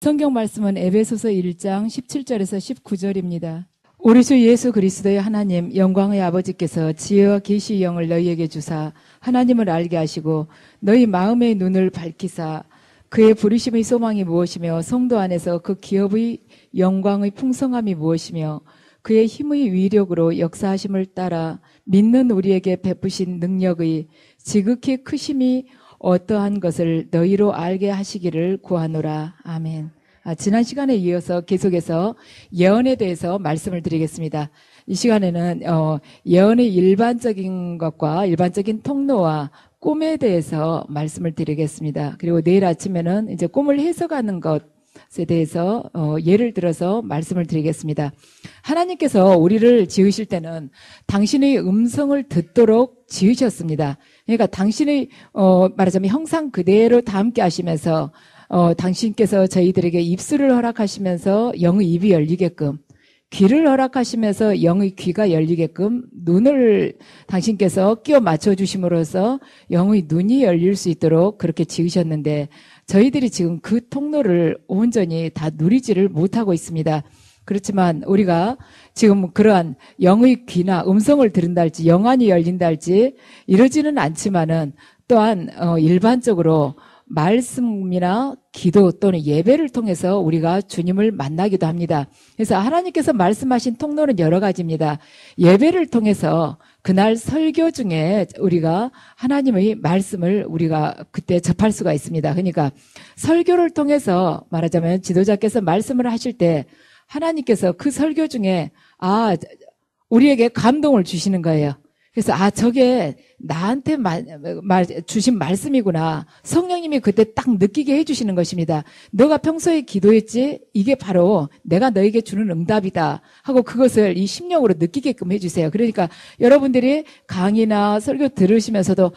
성경 말씀은 에베소서 1장 17절에서 19절입니다. 우리 주 예수 그리스도의 하나님 영광의 아버지께서 지혜와 계시의 영을 너희에게 주사 하나님을 알게 하시고 너희 마음의 눈을 밝히사 그의 부르심의 소망이 무엇이며 성도 안에서 그 기업의 영광의 풍성함이 무엇이며 그의 힘의 위력으로 역사하심을 따라 믿는 우리에게 베푸신 능력의 지극히 크심이 어떠한 것을 너희로 알게 하시기를 구하노라. 아멘. 지난 시간에 이어서 계속해서 예언에 대해서 말씀을 드리겠습니다. 이 시간에는 예언의 일반적인 것과 일반적인 통로와 꿈에 대해서 말씀을 드리겠습니다. 그리고 내일 아침에는 이제 꿈을 해석하는 것에 대해서 예를 들어서 말씀을 드리겠습니다. 하나님께서 우리를 지으실 때는 당신의 음성을 듣도록 지으셨습니다. 그러니까 당신의 말하자면 형상 그대로 다 함께 하시면서 당신께서 저희들에게 입술을 허락하시면서 영의 입이 열리게끔, 귀를 허락하시면서 영의 귀가 열리게끔, 눈을 당신께서 끼워 맞춰주심으로써 영의 눈이 열릴 수 있도록 그렇게 지으셨는데 저희들이 지금 그 통로를 온전히 다 누리지를 못하고 있습니다. 그렇지만 우리가 지금 그러한 영의 귀나 음성을 들은다 할지 영안이 열린다 할지 이러지는 않지만은 또한 일반적으로 말씀이나 기도 또는 예배를 통해서 우리가 주님을 만나기도 합니다. 그래서 하나님께서 말씀하신 통로는 여러 가지입니다. 예배를 통해서 그날 설교 중에 우리가 하나님의 말씀을 우리가 그때 접할 수가 있습니다. 그러니까 설교를 통해서 말하자면 지도자께서 말씀을 하실 때 하나님께서 그 설교 중에 우리에게 감동을 주시는 거예요. 그래서 저게 나한테 주신 말씀이구나. 성령님이 그때 딱 느끼게 해주시는 것입니다. 너가 평소에 기도했지? 이게 바로 내가 너에게 주는 응답이다 하고 그것을 이 심령으로 느끼게끔 해주세요. 그러니까 여러분들이 강의나 설교 들으시면서도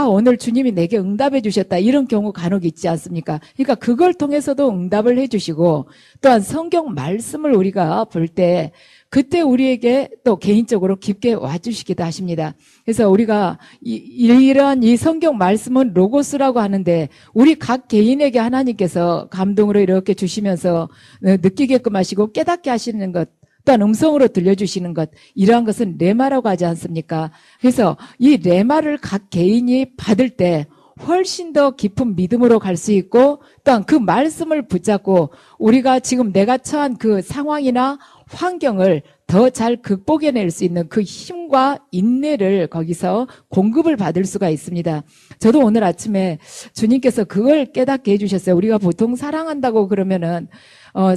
오늘 주님이 내게 응답해 주셨다 이런 경우 간혹 있지 않습니까? 그러니까 그걸 통해서도 응답을 해주시고 또한 성경 말씀을 우리가 볼 때 그때 우리에게 또 개인적으로 깊게 와주시기도 하십니다. 그래서 우리가 이러한 이 성경 말씀은 로고스라고 하는데 우리 각 개인에게 하나님께서 감동으로 이렇게 주시면서 느끼게끔 하시고 깨닫게 하시는 것 또한 음성으로 들려주시는 것 이러한 것은 레마라고 하지 않습니까? 그래서 이 레마를 각 개인이 받을 때 훨씬 더 깊은 믿음으로 갈 수 있고 또한 그 말씀을 붙잡고 우리가 지금 내가 처한 그 상황이나 환경을 더 잘 극복해낼 수 있는 그 힘과 인내를 거기서 공급을 받을 수가 있습니다. 저도 오늘 아침에 주님께서 그걸 깨닫게 해주셨어요. 우리가 보통 사랑한다고 그러면은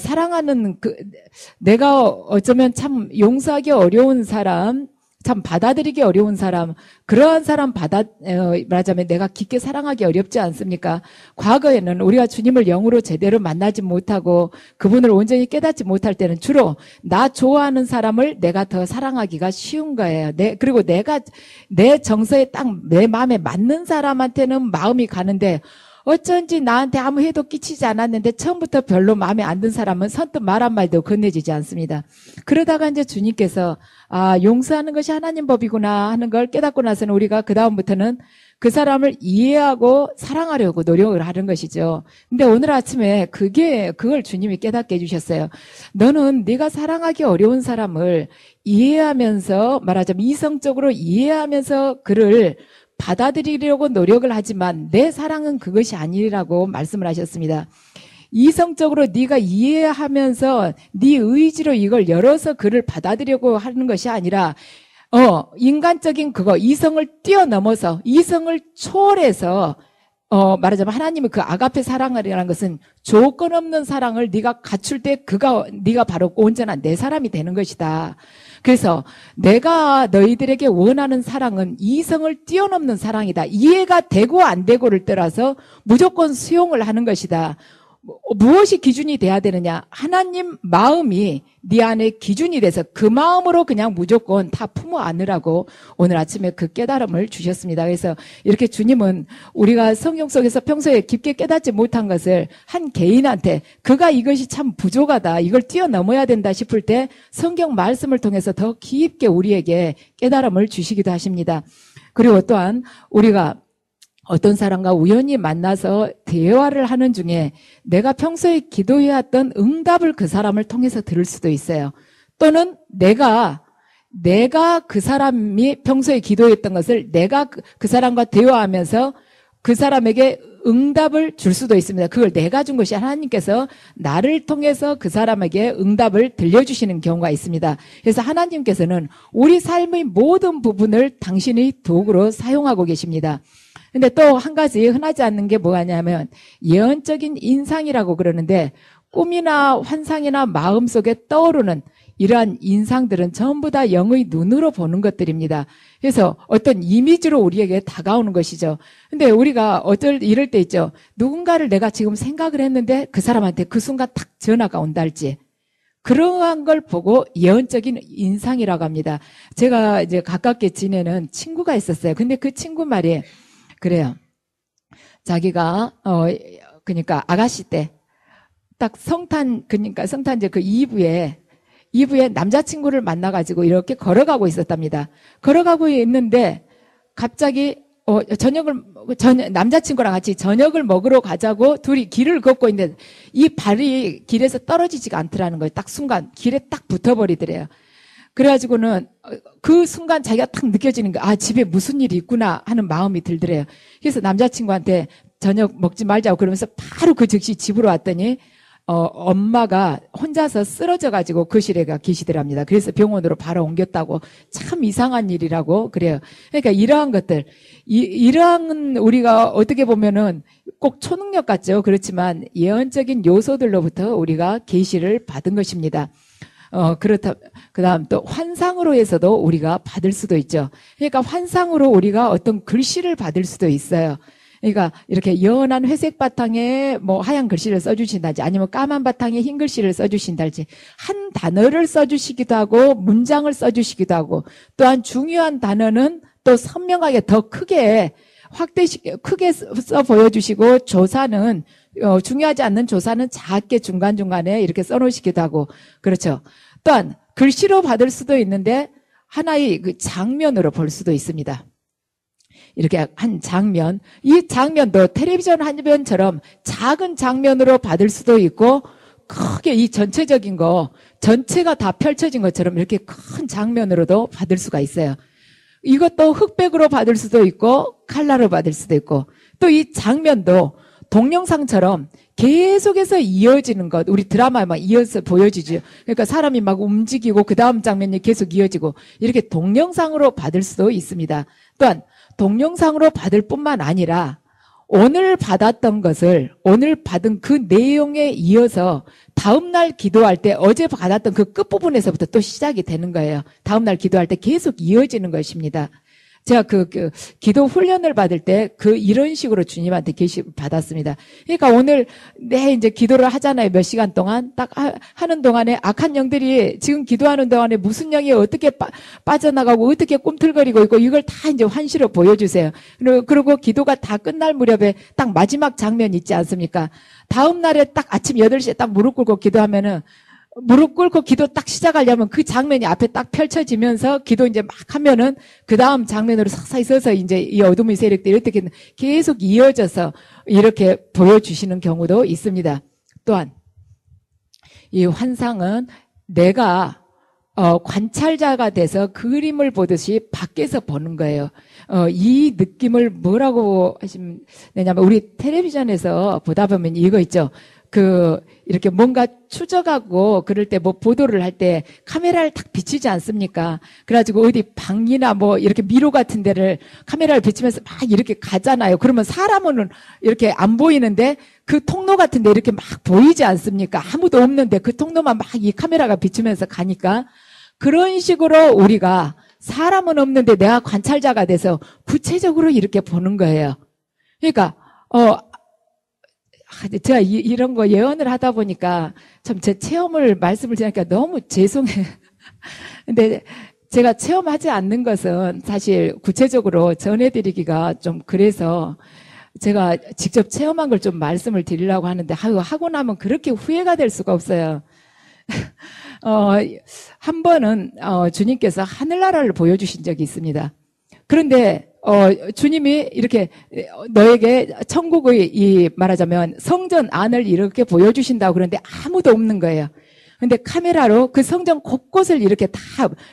사랑하는 내가 어쩌면 참 용서하기 어려운 사람, 참 받아들이기 어려운 사람, 그러한 사람 말하자면 내가 깊게 사랑하기 어렵지 않습니까? 과거에는 우리가 주님을 영으로 제대로 만나지 못하고 그분을 온전히 깨닫지 못할 때는 주로 나 좋아하는 사람을 내가 더 사랑하기가 쉬운 거예요. 그리고 내가 내 정서에 딱 내 마음에 맞는 사람한테는 마음이 가는데 어쩐지 나한테 아무 해도 끼치지 않았는데 처음부터 별로 마음에 안 든 사람은 선뜻 말 한마디도 건네지지 않습니다. 그러다가 이제 주님께서 용서하는 것이 하나님 법이구나 하는 걸 깨닫고 나서는 우리가 그 다음부터는 그 사람을 이해하고 사랑하려고 노력을 하는 것이죠. 근데 오늘 아침에 그걸 주님이 깨닫게 해주셨어요. 너는 네가 사랑하기 어려운 사람을 이해하면서 말하자면 이성적으로 이해하면서 그를 받아들이려고 노력을 하지만 내 사랑은 그것이 아니라고 말씀을 하셨습니다. 이성적으로 네가 이해하면서 네 의지로 이걸 열어서 그를 받아들이려고 하는 것이 아니라 인간적인 이성을 뛰어넘어서 이성을 초월해서 말하자면 하나님의 그 아가페 사랑이라는 것은 조건 없는 사랑을 네가 갖출 때 네가 바로 온전한 내 사람이 되는 것이다. 그래서 내가 너희들에게 원하는 사랑은 이성을 뛰어넘는 사랑이다. 이해가 되고 안 되고를 떠나서 무조건 수용을 하는 것이다. 무엇이 기준이 돼야 되느냐? 하나님 마음이 네 안에 기준이 돼서 그 마음으로 그냥 무조건 다 품어 안으라고 오늘 아침에 그 깨달음을 주셨습니다. 그래서 이렇게 주님은 우리가 성경 속에서 평소에 깊게 깨닫지 못한 것을 한 개인한테 그가 이것이 참 부족하다, 이걸 뛰어넘어야 된다 싶을 때 성경 말씀을 통해서 더 깊게 우리에게 깨달음을 주시기도 하십니다. 그리고 또한 우리가 어떤 사람과 우연히 만나서 대화를 하는 중에 내가 평소에 기도해왔던 응답을 그 사람을 통해서 들을 수도 있어요. 또는 내가 그 사람이 평소에 기도했던 것을 내가 그 사람과 대화하면서 그 사람에게 응답을 줄 수도 있습니다. 그걸 내가 준 것이 하나님께서 나를 통해서 그 사람에게 응답을 들려주시는 경우가 있습니다. 그래서 하나님께서는 우리 삶의 모든 부분을 당신의 도구로 사용하고 계십니다. 근데 또 한 가지 흔하지 않는 게 뭐냐면 예언적인 인상이라고 그러는데 꿈이나 환상이나 마음속에 떠오르는 이러한 인상들은 전부 다 영의 눈으로 보는 것들입니다. 그래서 어떤 이미지로 우리에게 다가오는 것이죠. 근데 우리가 이럴 때 있죠. 누군가를 내가 지금 생각을 했는데 그 사람한테 그 순간 탁 전화가 온다 할지. 그러한 걸 보고 예언적인 인상이라고 합니다. 제가 이제 가깝게 지내는 친구가 있었어요. 근데 그 친구 말이 그래요. 자기가 그러니까 아가씨 때 딱 그러니까 성탄절 그 이브에 남자친구를 만나가지고 이렇게 걸어가고 있었답니다. 걸어가고 있는데 갑자기 남자친구랑 같이 저녁을 먹으러 가자고 둘이 길을 걷고 있는데 이 발이 길에서 떨어지지가 않더라는 거예요. 딱 순간 길에 딱 붙어버리더래요. 그래가지고는 그 순간 자기가 딱 느껴지는 거야. 아, 집에 무슨 일이 있구나 하는 마음이 들더래요. 그래서 남자친구한테 저녁 먹지 말자고 그러면서 바로 그 즉시 집으로 왔더니 엄마가 혼자서 쓰러져가지고 거실에 계시더랍니다. 그래서 병원으로 바로 옮겼다고. 참 이상한 일이라고 그래요. 그러니까 이러한 것들, 이러한 우리가 어떻게 보면은 꼭 초능력 같죠. 그렇지만 예언적인 요소들로부터 우리가 계시를 받은 것입니다. 그 다음 또 환상으로 해서도 우리가 받을 수도 있죠. 그러니까 환상으로 우리가 어떤 글씨를 받을 수도 있어요. 그러니까 이렇게 연한 회색 바탕에 뭐 하얀 글씨를 써주신다든지 아니면 까만 바탕에 흰 글씨를 써주신다든지 한 단어를 써주시기도 하고 문장을 써주시기도 하고 또한 중요한 단어는 또 선명하게 더 크게 크게 써 보여주시고 조사는 중요하지 않는 조사는 작게 중간중간에 이렇게 써놓으시기도 하고 그렇죠. 또한 글씨로 받을 수도 있는데 하나의 그 장면으로 볼 수도 있습니다. 이렇게 한 장면, 이 장면도 텔레비전 화면처럼 작은 장면으로 받을 수도 있고 크게 이 전체적인 거 전체가 다 펼쳐진 것처럼 이렇게 큰 장면으로도 받을 수가 있어요. 이것도 흑백으로 받을 수도 있고 칼라로 받을 수도 있고 또 이 장면도 동영상처럼 계속해서 이어지는 것. 우리 드라마에 막 이어서 보여지죠. 그러니까 사람이 막 움직이고 그 다음 장면이 계속 이어지고 이렇게 동영상으로 받을 수도 있습니다. 또한 동영상으로 받을 뿐만 아니라 오늘 받았던 것을 오늘 받은 그 내용에 이어서 다음날 기도할 때 어제 받았던 그 끝부분에서부터 또 시작이 되는 거예요. 다음날 기도할 때 계속 이어지는 것입니다. 제가 그 기도 훈련을 받을 때 이런 식으로 주님한테 계시 받았습니다. 그러니까 오늘 이제 기도를 하잖아요. 몇 시간 동안 딱 하는 동안에 악한 영들이 지금 기도하는 동안에 무슨 영이 어떻게 빠져나가고 어떻게 꿈틀거리고 있고 이걸 다 이제 환시로 보여주세요. 그리고 기도가 다 끝날 무렵에 딱 마지막 장면 있지 않습니까? 다음 날에 딱 아침 8시에 딱 무릎 꿇고 기도하면은 무릎 꿇고 기도 딱 시작하려면 그 장면이 앞에 딱 펼쳐지면서 기도 이제 막 하면은 그 다음 장면으로 서서히 서서 이제 이 어둠의 세력들이 어떻게 계속 이어져서 이렇게 보여주시는 경우도 있습니다. 또한 이 환상은 내가 관찰자가 돼서 그림을 보듯이 밖에서 보는 거예요. 이 느낌을 뭐라고 하시면 되냐면 우리 텔레비전에서 보다 보면 이거 있죠. 이렇게 뭔가 추적하고 그럴 때 뭐 보도를 할 때 카메라를 딱 비치지 않습니까? 그래가지고 어디 방이나 뭐 이렇게 미로 같은 데를 카메라를 비치면서 막 이렇게 가잖아요. 그러면 사람은 이렇게 안 보이는데 그 통로 같은 데 이렇게 막 보이지 않습니까? 아무도 없는데 그 통로만 막 이 카메라가 비치면서 가니까 그런 식으로 우리가 사람은 없는데 내가 관찰자가 돼서 구체적으로 이렇게 보는 거예요. 그러니까, 제가 이런 거 예언을 하다 보니까 참 제 체험을 말씀을 드리니까 너무 죄송해요. 근데 제가 체험하지 않는 것은 사실 구체적으로 전해드리기가 좀 그래서 제가 직접 체험한 걸 좀 말씀을 드리려고 하는데 하고 나면 그렇게 후회가 될 수가 없어요. 한 번은 주님께서 하늘나라를 보여주신 적이 있습니다. 그런데 주님이 이렇게 너에게 천국의 이 말하자면 성전 안을 이렇게 보여주신다고 그러는데 아무도 없는 거예요. 근데 카메라로 그 성전 곳곳을 이렇게 다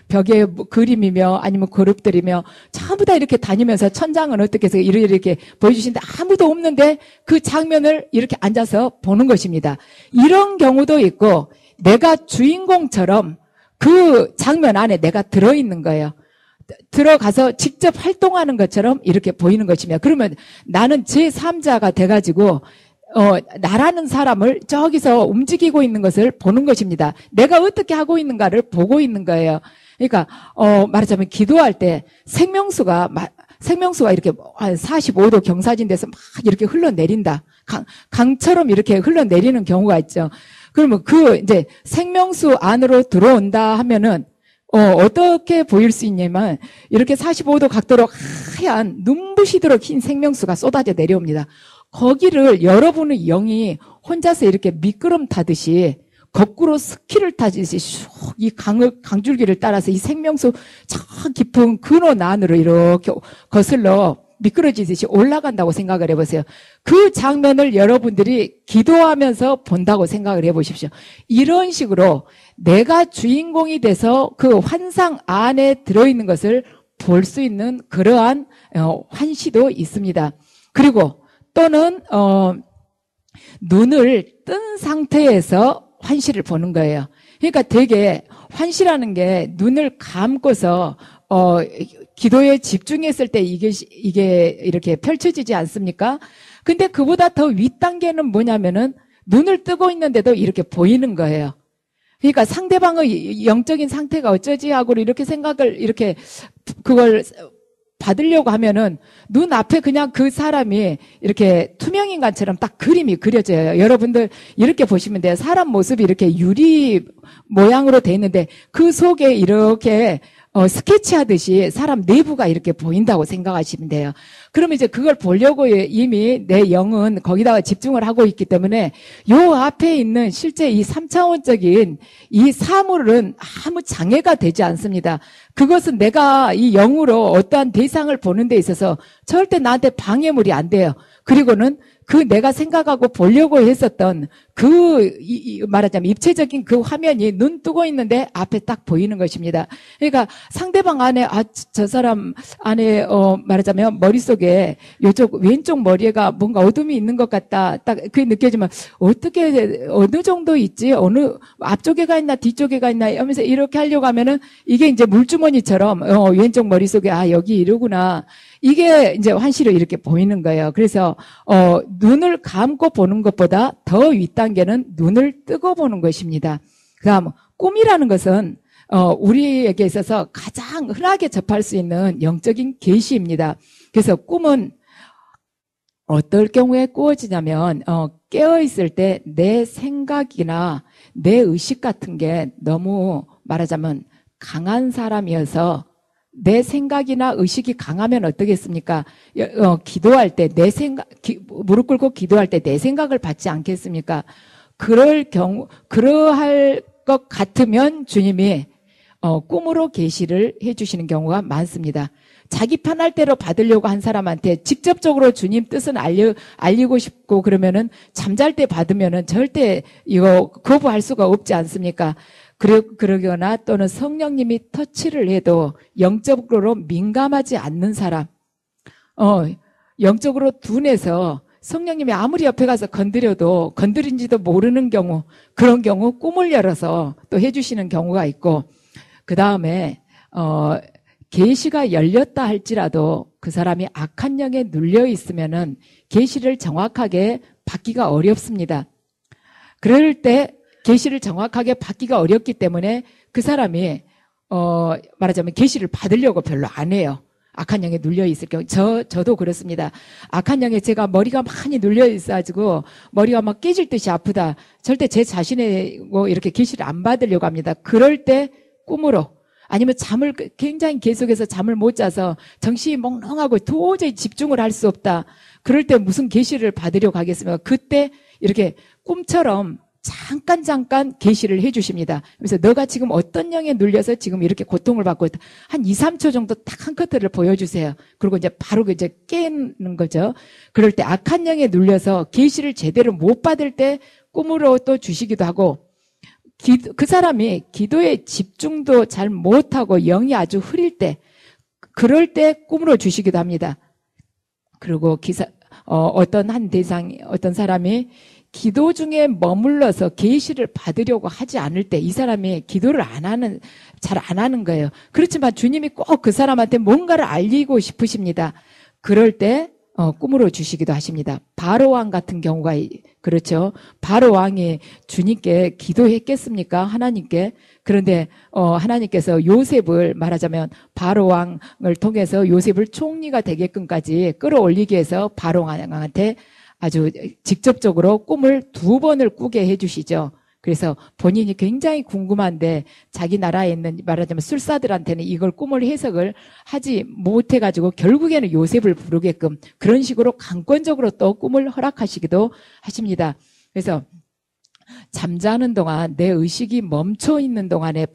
벽에 그림이며 아니면 그룹들이며 전부 다 이렇게 다니면서 천장은 어떻게 해서 이렇게 보여주시는데 아무도 없는데 그 장면을 이렇게 앉아서 보는 것입니다. 이런 경우도 있고 내가 주인공처럼 그 장면 안에 내가 들어있는 거예요. 들어가서 직접 활동하는 것처럼 이렇게 보이는 것이며 그러면 나는 제3자가 돼가지고 나라는 사람을 저기서 움직이고 있는 것을 보는 것입니다. 내가 어떻게 하고 있는가를 보고 있는 거예요. 그러니까 말하자면 기도할 때 생명수가 이렇게 한 45도 경사진돼서 막 이렇게 흘러내린다. 강처럼 이렇게 흘러내리는 경우가 있죠. 그러면 이제 생명수 안으로 들어온다 하면은 어떻게 보일 수 있냐면 이렇게 45도 각도로 하얀 눈부시도록 흰 생명수가 쏟아져 내려옵니다. 거기를 여러분의 영이 혼자서 이렇게 미끄럼 타듯이 거꾸로 스키를 타듯이 슉 이 강줄기를 따라서 이 생명수 저 깊은 근원 안으로 이렇게 거슬러 미끄러지듯이 올라간다고 생각을 해보세요. 그 장면을 여러분들이 기도하면서 본다고 생각을 해보십시오. 이런 식으로 내가 주인공이 돼서 그 환상 안에 들어있는 것을 볼 수 있는 그러한 환시도 있습니다. 그리고 또는 눈을 뜬 상태에서 환시를 보는 거예요. 그러니까 되게 환시라는 게 눈을 감고서 기도에 집중했을 때 이게 이렇게 펼쳐지지 않습니까? 근데 그보다 더 윗단계는 뭐냐면은 눈을 뜨고 있는데도 이렇게 보이는 거예요. 그러니까 상대방의 영적인 상태가 어쩌지 하고 이렇게 생각을 이렇게 그걸 받으려고 하면은 눈 앞에 그냥 그 사람이 이렇게 투명인간처럼 딱 그림이 그려져요. 여러분들 이렇게 보시면 돼요. 사람 모습이 이렇게 유리 모양으로 돼 있는데 그 속에 이렇게 스케치하듯이 사람 내부가 이렇게 보인다고 생각하시면 돼요. 그러면 이제 그걸 보려고 이미 내 영은 거기다가 집중을 하고 있기 때문에 요 앞에 있는 실제 이 3차원적인 이 사물은 아무 장애가 되지 않습니다. 그것은 내가 이 영으로 어떠한 대상을 보는 데 있어서 절대 나한테 방해물이 안 돼요. 그리고는 그 내가 생각하고 보려고 했었던 말하자면 입체적인 그 화면이 눈 뜨고 있는데 앞에 딱 보이는 것입니다. 그러니까 상대방 안에 저 사람 안에 말하자면 머릿속에 요쪽 왼쪽 머리가 뭔가 어둠이 있는 것 같다. 딱 그게 느껴지면 어떻게 어느 정도 있지? 어느 앞쪽에가 있나 뒤쪽에가 있나 하면서 이렇게 하려고 하면은 이게 이제 물주머니처럼 왼쪽 머릿속에 여기 이러구나. 이게 이제 환시로 이렇게 보이는 거예요. 그래서 눈을 감고 보는 것보다 더 윗단계는 눈을 뜨고 보는 것입니다. 그다음 꿈이라는 것은 우리에게 있어서 가장 흔하게 접할 수 있는 영적인 계시입니다. 그래서 꿈은 어떨 경우에 꾸어지냐면 깨어있을 때 내 생각이나 내 의식 같은 게 너무 말하자면 강한 사람이어서 내 생각이나 의식이 강하면 어떻겠습니까? 기도할 때 무릎 꿇고 기도할 때 내 생각을 받지 않겠습니까? 그러할 것 같으면 주님이 꿈으로 계시를 해주시는 경우가 많습니다. 자기 편할 대로 받으려고 한 사람한테 직접적으로 주님 뜻은 알리고 싶고 그러면은 잠잘 때 받으면은 절대 이거 거부할 수가 없지 않습니까? 그러거나 또는 성령님이 터치를 해도 영적으로 민감하지 않는 사람, 영적으로 둔해서 성령님이 아무리 옆에 가서 건드려도 건드린지도 모르는 경우, 그런 경우 꿈을 열어서 또 해주시는 경우가 있고, 그 다음에 계시가 열렸다 할지라도 그 사람이 악한 영에 눌려 있으면은 계시를 정확하게 받기가 어렵습니다. 그럴 때 계시를 정확하게 받기가 어렵기 때문에 그 사람이 말하자면 계시를 받으려고 별로 안 해요. 악한 영에 눌려 있을 경우 저도 그렇습니다. 악한 영에 제가 머리가 많이 눌려 있어가지고 머리가 막 깨질 듯이 아프다. 절대 제 자신의 이렇게 계시를 안 받으려고 합니다. 그럴 때 꿈으로 아니면 잠을 굉장히 계속해서 잠을 못 자서 정신이 몽롱하고 도저히 집중을 할 수 없다. 그럴 때 무슨 계시를 받으려고 하겠습니까? 그때 이렇게 꿈처럼 잠깐 계시를 해주십니다. 그래서 너가 지금 어떤 영에 눌려서 지금 이렇게 고통을 받고 있다. 한 2, 3초 정도 딱 한 커트를 보여주세요. 그리고 이제 바로 이제 깨는 거죠. 그럴 때 악한 영에 눌려서 계시를 제대로 못 받을 때 꿈으로 또 주시기도 하고, 그 사람이 기도에 집중도 잘 못하고 영이 아주 흐릴 때, 그럴 때 꿈으로 주시기도 합니다. 그리고 어떤 사람이 기도 중에 머물러서 계시를 받으려고 하지 않을 때 이 사람이 기도를 잘 안 하는 거예요. 그렇지만 주님이 꼭 그 사람한테 뭔가를 알리고 싶으십니다. 그럴 때 꿈으로 주시기도 하십니다. 바로 왕 같은 경우가 그렇죠. 바로 왕이 주님께 기도했겠습니까? 하나님께. 그런데 하나님께서 요셉을 말하자면 바로 왕을 통해서 요셉을 총리가 되게끔까지 끌어올리기 위해서 바로 왕한테 아주 직접적으로 꿈을 2번을 꾸게 해주시죠. 그래서 본인이 굉장히 궁금한데 자기 나라에 있는 말하자면 술사들한테는 이걸 꿈을 해석을 하지 못해가지고 결국에는 요셉을 부르게끔 그런 식으로 강권적으로 또 꿈을 허락하시기도 하십니다. 그래서 잠자는 동안 내 의식이 멈춰 있는 동안에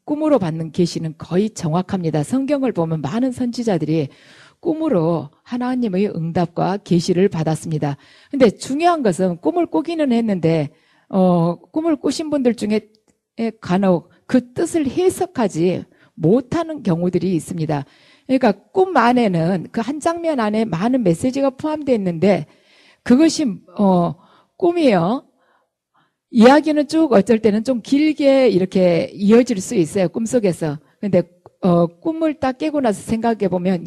꿈으로 받는 계시는 거의 정확합니다. 성경을 보면 많은 선지자들이 꿈으로 하나님의 응답과 계시를 받았습니다. 근데 중요한 것은 꿈을 꾸기는 했는데 꿈을 꾸신 분들 중에 간혹 그 뜻을 해석하지 못하는 경우들이 있습니다. 그러니까 꿈 안에는 그 한 장면 안에 많은 메시지가 포함되어 있는데 그것이 꿈이요. 이야기는 쭉 어쩔 때는 좀 길게 이렇게 이어질 수 있어요. 꿈속에서. 근데 꿈을 딱 깨고 나서 생각해 보면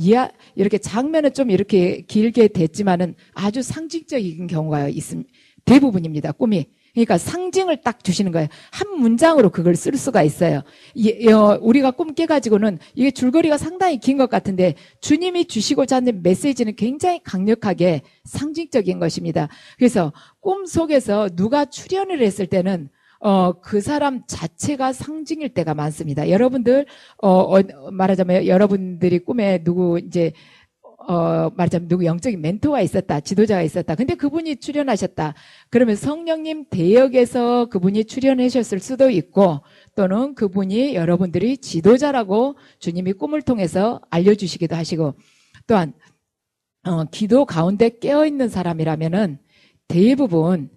이렇게 장면은 좀 이렇게 길게 됐지만은 아주 상징적인 경우가 있습니다. 대부분입니다. 꿈이. 그러니까 상징을 딱 주시는 거예요. 한 문장으로 그걸 쓸 수가 있어요. 우리가 꿈 깨가지고는 이게 줄거리가 상당히 긴 것 같은데 주님이 주시고자 하는 메시지는 굉장히 강력하게 상징적인 것입니다. 그래서 꿈 속에서 누가 출연을 했을 때는 그 사람 자체가 상징일 때가 많습니다. 여러분들, 말하자면 여러분들이 꿈에 말하자면 누구 영적인 멘토가 있었다, 지도자가 있었다. 근데 그분이 출연하셨다. 그러면 성령님 대역에서 그분이 출연하셨을 수도 있고, 또는 그분이 여러분들이 지도자라고 주님이 꿈을 통해서 알려주시기도 하시고, 또한, 기도 가운데 깨어있는 사람이라면은 대부분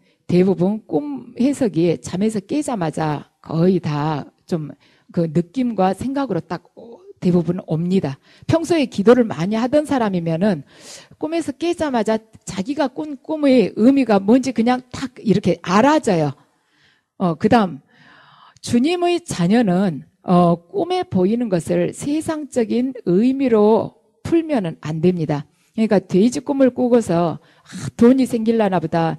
꿈 해석이 잠에서 깨자마자 거의 다 좀 그 느낌과 생각으로 딱 대부분 옵니다. 평소에 기도를 많이 하던 사람이면은 꿈에서 깨자마자 자기가 꾼 꿈의 의미가 뭔지 그냥 딱 이렇게 알아져요. 그 다음, 주님의 자녀는, 꿈에 보이는 것을 세상적인 의미로 풀면은 안 됩니다. 그러니까 돼지 꿈을 꾸고서, 돈이 생길라나 보다.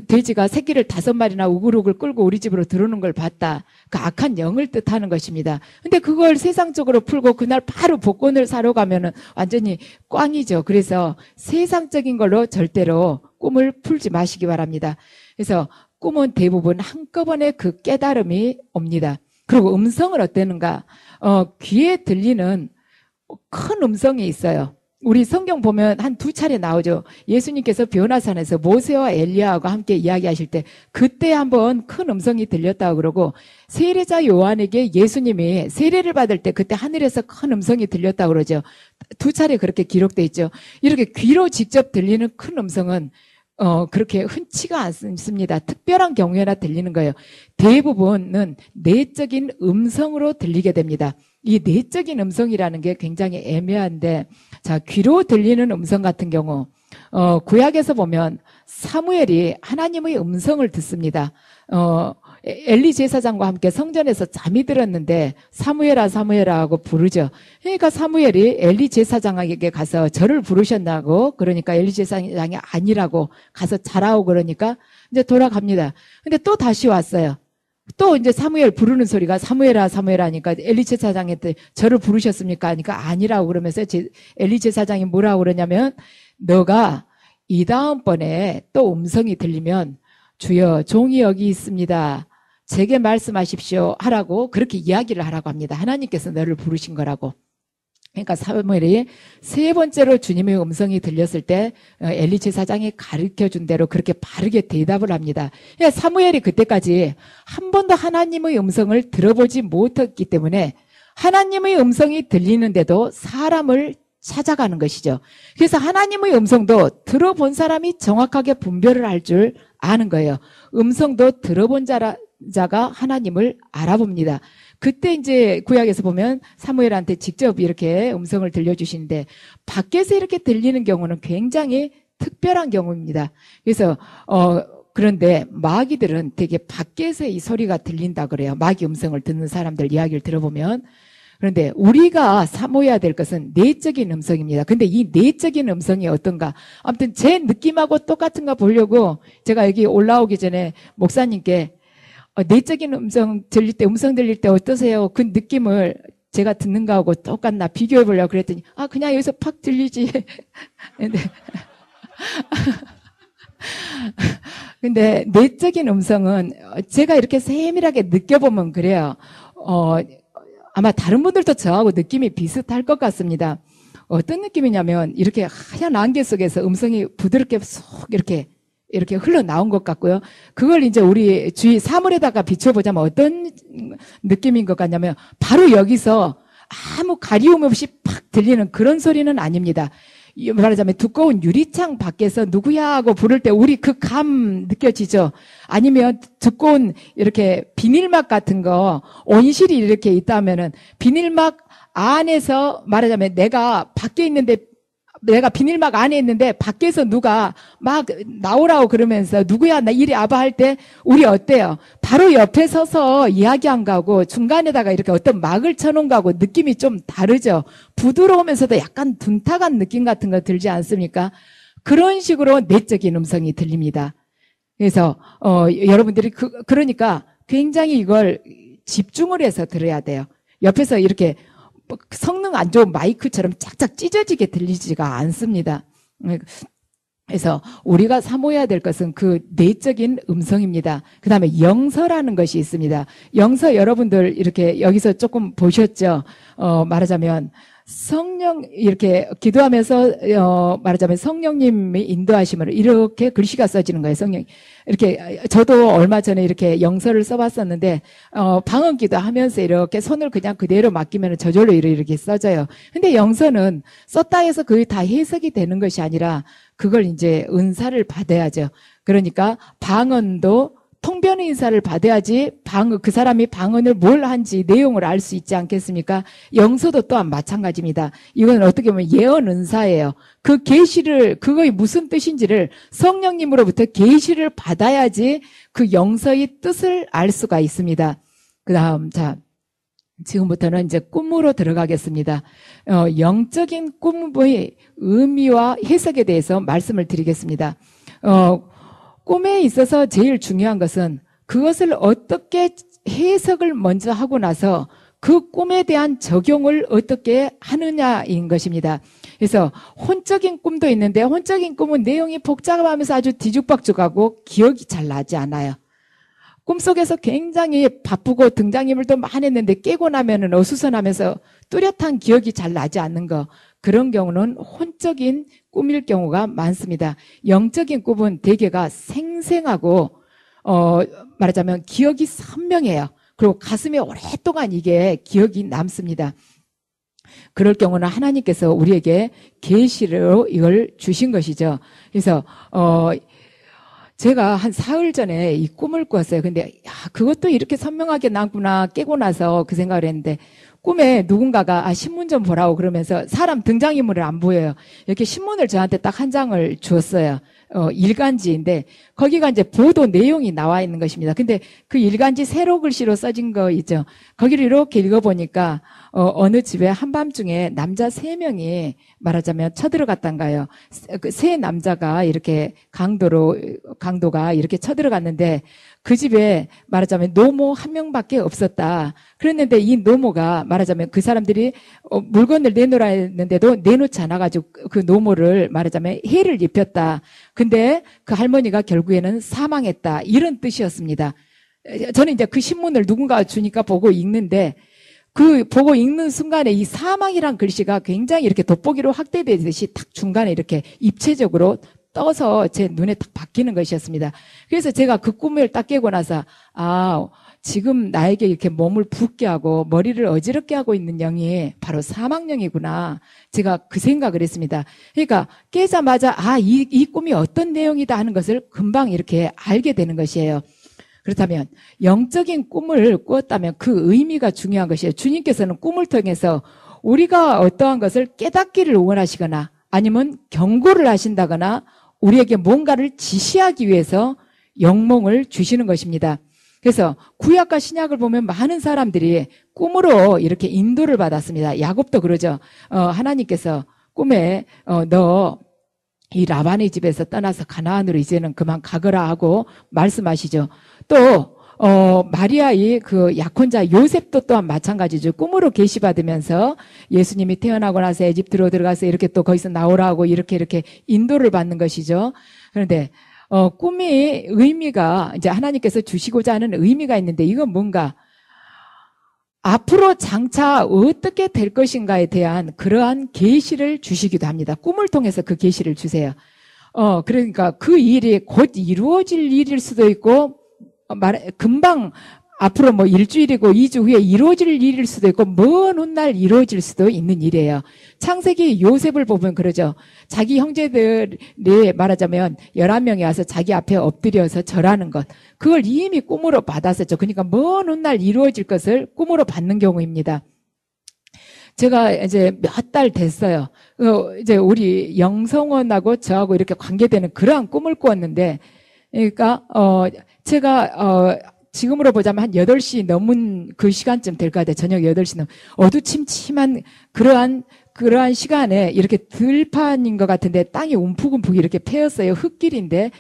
돼지가 새끼를 5마리나 우글우글 끌고 우리 집으로 들어오는 걸 봤다. 그 악한 영을 뜻하는 것입니다. 근데 그걸 세상적으로 풀고 그날 바로 복권을 사러 가면은 완전히 꽝이죠. 그래서 세상적인 걸로 절대로 꿈을 풀지 마시기 바랍니다. 그래서 꿈은 대부분 한꺼번에 그 깨달음이 옵니다. 그리고 음성은 어땠는가? 귀에 들리는 큰 음성이 있어요. 우리 성경 보면 한 2차례 나오죠. 예수님께서 변화산에서 모세와 엘리야와 함께 이야기하실 때 그때 한번 큰 음성이 들렸다고 그러고, 세례자 요한에게 예수님이 세례를 받을 때 그때 하늘에서 큰 음성이 들렸다고 그러죠. 2차례 그렇게 기록되어 있죠. 이렇게 귀로 직접 들리는 큰 음성은 그렇게 흔치가 않습니다. 특별한 경우에나 들리는 거예요. 대부분은 내적인 음성으로 들리게 됩니다. 이 내적인 음성이라는 게 굉장히 애매한데, 자, 귀로 들리는 음성 같은 경우, 구약에서 보면 사무엘이 하나님의 음성을 듣습니다. 엘리 제사장과 함께 성전에서 잠이 들었는데 사무엘아 사무엘아 하고 부르죠. 그러니까 사무엘이 엘리 제사장에게 가서 저를 부르셨나고, 그러니까 엘리 제사장이 아니라고 가서 자라오 그러니까 이제 돌아갑니다. 근데 또 다시 왔어요. 또 이제 사무엘 부르는 소리가 사무엘아 사무엘아 하니까 엘리 제사장한테 저를 부르셨습니까 하니까 아니라고 그러면서 엘리 제사장이 뭐라고 그러냐면, 너가 이 다음번에 또 음성이 들리면 주여 종이 여기 있습니다, 제게 말씀하십시오 하라고 그렇게 이야기를 하라고 합니다. 하나님께서 너를 부르신 거라고. 그러니까 사무엘이 세 번째로 주님의 음성이 들렸을 때 엘리 제사장이 가르쳐준 대로 그렇게 바르게 대답을 합니다. 그러니까 사무엘이 그때까지 한 번도 하나님의 음성을 들어보지 못했기 때문에 하나님의 음성이 들리는데도 사람을 찾아가는 것이죠. 그래서 하나님의 음성도 들어본 사람이 정확하게 분별을 할 줄 아는 거예요. 음성도 들어본 자가 하나님을 알아봅니다. 그때 이제 구약에서 보면 사무엘한테 직접 이렇게 음성을 들려주시는데 밖에서 이렇게 들리는 경우는 굉장히 특별한 경우입니다. 그래서 그런데 마귀들은 되게 밖에서 이 소리가 들린다 그래요. 마귀 음성을 듣는 사람들 이야기를 들어보면. 그런데 우리가 사모해야 될 것은 내적인 음성입니다. 근데 이 내적인 음성이 어떤가? 아무튼 제 느낌하고 똑같은가 보려고 제가 여기 올라오기 전에 목사님께 내적인 음성 들릴 때 어떠세요? 그 느낌을 제가 듣는 거하고 똑같나 비교해 보려고 그랬더니 그냥 여기서 팍 들리지. 근데 내적인 음성은 제가 이렇게 세밀하게 느껴보면 그래요. 아마 다른 분들도 저하고 느낌이 비슷할 것 같습니다. 어떤 느낌이냐면 이렇게 하얀 안개 속에서 음성이 부드럽게 쏙 이렇게 흘러나온 것 같고요. 그걸 이제 우리 주위 사물에다가 비춰보자면 어떤 느낌인 것 같냐면 바로 여기서 아무 가리움 없이 팍 들리는 그런 소리는 아닙니다. 말하자면 두꺼운 유리창 밖에서 누구야 하고 부를 때 우리 그 감 느껴지죠? 아니면 두꺼운 이렇게 비닐막 같은 거 온실이 이렇게 있다면은 비닐막 안에서 말하자면 내가 밖에 있는데 내가 비닐막 안에 있는데 밖에서 누가 막 나오라고 그러면서 누구야 나 이리 와봐 할 때 우리 어때요? 바로 옆에 서서 이야기 안 가고 중간에다가 이렇게 어떤 막을 쳐놓은 거하고 느낌이 좀 다르죠. 부드러우면서도 약간 둔탁한 느낌 같은 거 들지 않습니까? 그런 식으로 내적인 음성이 들립니다. 그래서 여러분들이 그러니까 굉장히 이걸 집중을 해서 들어야 돼요. 옆에서 이렇게 성능 안 좋은 마이크처럼 짝짝 찢어지게 들리지가 않습니다. 그래서 우리가 사모해야 될 것은 그 내적인 음성입니다. 그 다음에 영서라는 것이 있습니다. 영서 여러분들 이렇게 여기서 조금 보셨죠? 말하자면 성령 이렇게 기도하면서 말하자면 성령님의 인도하심으로 이렇게 글씨가 써지는 거예요. 성령 이렇게 저도 얼마 전에 이렇게 영서를 써봤었는데 방언 기도하면서 이렇게 손을 그냥 그대로 맡기면 저절로 이렇게 써져요. 근데 영서는 썼다 해서 그게 다 해석이 되는 것이 아니라 그걸 이제 은사를 받아야죠. 그러니까 방언도 통변의 인사를 받아야지 그 사람이 방언을 뭘 한지 내용을 알 수 있지 않겠습니까? 영서도 또한 마찬가지입니다. 이건 어떻게 보면 예언 은사예요. 그 계시를 그거의 무슨 뜻인지를 성령님으로부터 계시를 받아야지 그 영서의 뜻을 알 수가 있습니다. 그다음 지금부터는 이제 꿈으로 들어가겠습니다. 영적인 꿈의 의미와 해석에 대해서 말씀을 드리겠습니다. 꿈에 있어서 제일 중요한 것은 그것을 어떻게 해석을 먼저 하고 나서 그 꿈에 대한 적용을 어떻게 하느냐인 것입니다. 그래서 혼적인 꿈도 있는데 혼적인 꿈은 내용이 복잡하면서 아주 뒤죽박죽하고 기억이 잘 나지 않아요. 꿈속에서 굉장히 바쁘고 등장인물도 많이 했는데 깨고 나면은 어수선하면서 뚜렷한 기억이 잘 나지 않는 거. 그런 경우는 혼적인 꿈일 경우가 많습니다. 영적인 꿈은 대개가 생생하고 말하자면 기억이 선명해요. 그리고 가슴에 오랫동안 이게 기억이 남습니다. 그럴 경우는 하나님께서 우리에게 계시로 이걸 주신 것이죠. 그래서 제가 한 사흘 전에 이 꿈을 꿨어요. 근데 그것도 이렇게 선명하게 남구나 깨고 나서 그 생각을 했는데 꿈에 누군가가 신문 좀 보라고 그러면서 사람 등장인물을 안 보여요. 이렇게 신문을 저한테 딱 한 장을 주었어요. 일간지인데 거기가 이제 보도 내용이 나와 있는 것입니다. 근데 그 일간지 세로 글씨로 써진 거 있죠. 거기를 이렇게 읽어보니까 어느 집에 한밤중에 남자 3명이 말하자면 쳐들어갔단가요. 그 세 남자가 이렇게 강도가 이렇게 쳐들어갔는데 그 집에 말하자면 노모 1명밖에 없었다. 그랬는데 이 노모가 말하자면 그 사람들이 물건을 내놓으라 했는데도 내놓지 않아가지고 그 노모를 말하자면 해를 입혔다. 근데 그 할머니가 결국에는 사망했다. 이런 뜻이었습니다. 저는 이제 그 신문을 누군가 주니까 보고 읽는데 그 보고 읽는 순간에 이 사망이란 글씨가 굉장히 이렇게 돋보기로 확대되듯이 딱 중간에 이렇게 입체적으로 떠서 제 눈에 딱 박히는 것이었습니다. 그래서 제가 그 꿈을 딱 깨고 나서 지금 나에게 이렇게 몸을 붓게 하고 머리를 어지럽게 하고 있는 영이 바로 사망령이구나. 제가 그 생각을 했습니다. 그러니까 깨자마자 이 꿈이 어떤 내용이다 하는 것을 금방 이렇게 알게 되는 것이에요. 그렇다면 영적인 꿈을 꾸었다면 그 의미가 중요한 것이에요. 주님께서는 꿈을 통해서 우리가 어떠한 것을 깨닫기를 원하시거나 아니면 경고를 하신다거나 우리에게 뭔가를 지시하기 위해서 영몽을 주시는 것입니다. 그래서 구약과 신약을 보면 많은 사람들이 꿈으로 이렇게 인도를 받았습니다. 야곱도 그러죠. 하나님께서 꿈에 너 이 라반의 집에서 떠나서 가나안으로 이제는 그만 가거라 하고 말씀하시죠. 또 마리아의 그 약혼자 요셉도 또한 마찬가지죠. 꿈으로 계시받으면서 예수님이 태어나고 나서 에집트로 들어가서 이렇게 또 거기서 나오라고 이렇게 인도를 받는 것이죠. 그런데 꿈이 의미가 이제 하나님께서 주시고자 하는 의미가 있는데 이건 뭔가 앞으로 장차 어떻게 될 것인가에 대한 그러한 계시를 주시기도 합니다. 꿈을 통해서 그 계시를 주세요. 그러니까 그 일이 곧 이루어질 일일 수도 있고 금방 앞으로 뭐 일주일이고 2주 후에 이루어질 일일 수도 있고 먼 훗날 이루어질 수도 있는 일이에요. 창세기 요셉을 보면 그러죠. 자기 형제들이 말하자면 11명이 와서 자기 앞에 엎드려서 절하는 것. 그걸 이미 꿈으로 받았었죠. 그러니까 먼 훗날 이루어질 것을 꿈으로 받는 경우입니다. 제가 이제 몇 달 됐어요. 이제 우리 영성원하고 저하고 이렇게 관계되는 그러한 꿈을 꾸었는데, 그러니까, 제가, 지금으로 보자면 한 8시 넘은 그 시간쯤 될 것 같아요. 저녁 8시 넘은 어두침침한 그러한 시간에 이렇게 들판인 것 같은데 땅이 움푹움푹 이렇게 패였어요. 흙길인데.